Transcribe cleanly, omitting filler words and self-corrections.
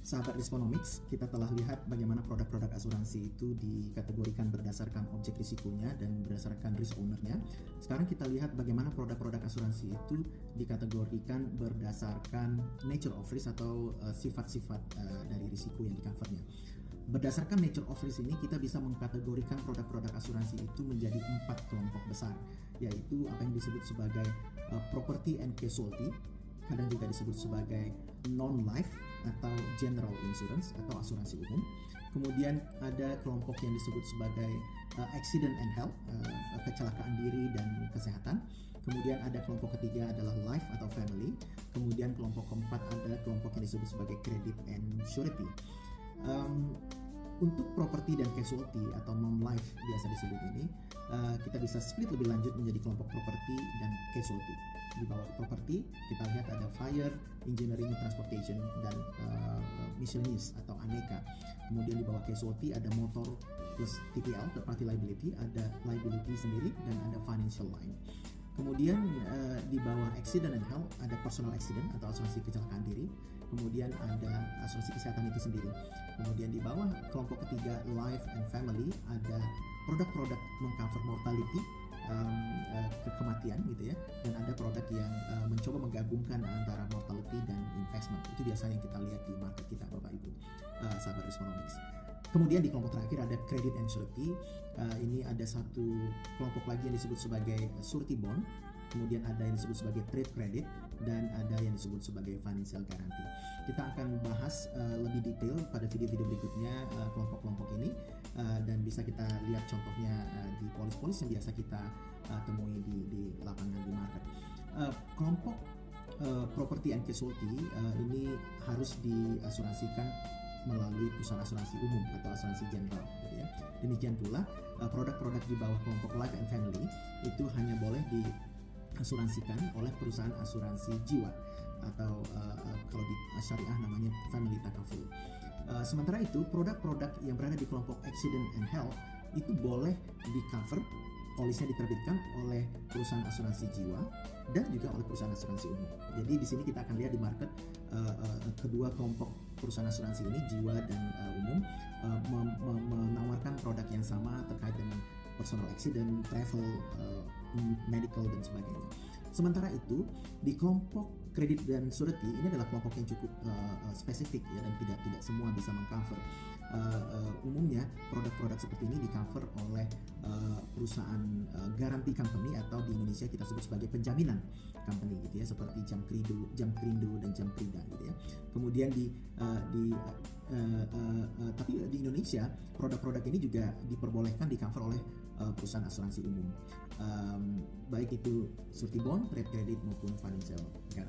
Sahabat Risponomics, kita telah lihat bagaimana produk-produk asuransi itu dikategorikan berdasarkan objek risikonya dan berdasarkan risk owner-nya. Sekarang kita lihat bagaimana produk-produk asuransi itu dikategorikan berdasarkan nature of risk atau sifat-sifat dari risiko yang di-covernya. Berdasarkan nature of risk ini, kita bisa mengkategorikan produk-produk asuransi itu menjadi 4 kelompok besar, yaitu apa yang disebut sebagai property and casualty, kadang juga disebut sebagai non-life atau general insurance atau asuransi umum. Kemudian ada kelompok yang disebut sebagai accident and health, kecelakaan diri dan kesehatan. Kemudian ada kelompok ketiga adalah life atau family. Kemudian kelompok keempat ada kelompok yang disebut sebagai credit and surety. Untuk property dan casualty atau non-life biasa disebut ini, kita bisa split lebih lanjut menjadi kelompok property dan casualty. Di bawah property kita lihat ada fire, engineering, transportation, dan miscellaneous atau aneka. Kemudian di bawah casualty ada motor plus TPL, third party liability, ada liability sendiri, dan ada financial line. Kemudian di bawah accident and health ada personal accident atau asuransi kecelakaan diri. Kemudian ada asuransi kesehatan itu sendiri. Kemudian di bawah kelompok ketiga life and family ada produk-produk mengcover mortality, kematian gitu ya. Dan ada produk yang mencoba menggabungkan antara mortality dan investment. Itu biasanya yang kita lihat di market kita, Bapak Ibu, sahabat Risponomics. Kemudian di kelompok terakhir ada credit and surety. Ini ada satu kelompok lagi yang disebut sebagai surety bond. Kemudian ada yang disebut sebagai trade credit dan ada yang disebut sebagai financial guarantee. Kita akan bahas lebih detail pada video-video berikutnya kelompok-kelompok ini, dan bisa kita lihat contohnya di polis-polis yang biasa kita temui di lapangan di market. Kelompok property and casualty ini harus diasuransikan melalui perusahaan asuransi umum atau asuransi general gitu ya. Demikian pula produk-produk di bawah kelompok life and family itu hanya boleh diasuransikan oleh perusahaan asuransi jiwa atau kalau di syariah namanya family takaful. Sementara itu produk-produk yang berada di kelompok accident and health itu boleh di-cover, polisnya diterbitkan oleh perusahaan asuransi jiwa dan juga oleh perusahaan asuransi umum. Jadi di sini kita akan lihat di market kedua kelompok perusahaan asuransi ini, jiwa dan umum, menawarkan produk yang sama terkait dengan personal accident, travel, medical dan sebagainya. Sementara itu di kelompok kredit dan surety ini adalah kelompok yang cukup spesifik ya, dan tidak semua bisa mengcover. Umumnya produk-produk seperti ini di-cover oleh perusahaan guarantee company atau di Indonesia kita sebut sebagai penjaminan company gitu ya, seperti Jamkrindo dan Jamkrida gitu ya. Kemudian tapi di Indonesia produk-produk ini juga diperbolehkan di-cover oleh perusahaan asuransi umum, baik itu surety bond, trade credit maupun financial guarantee.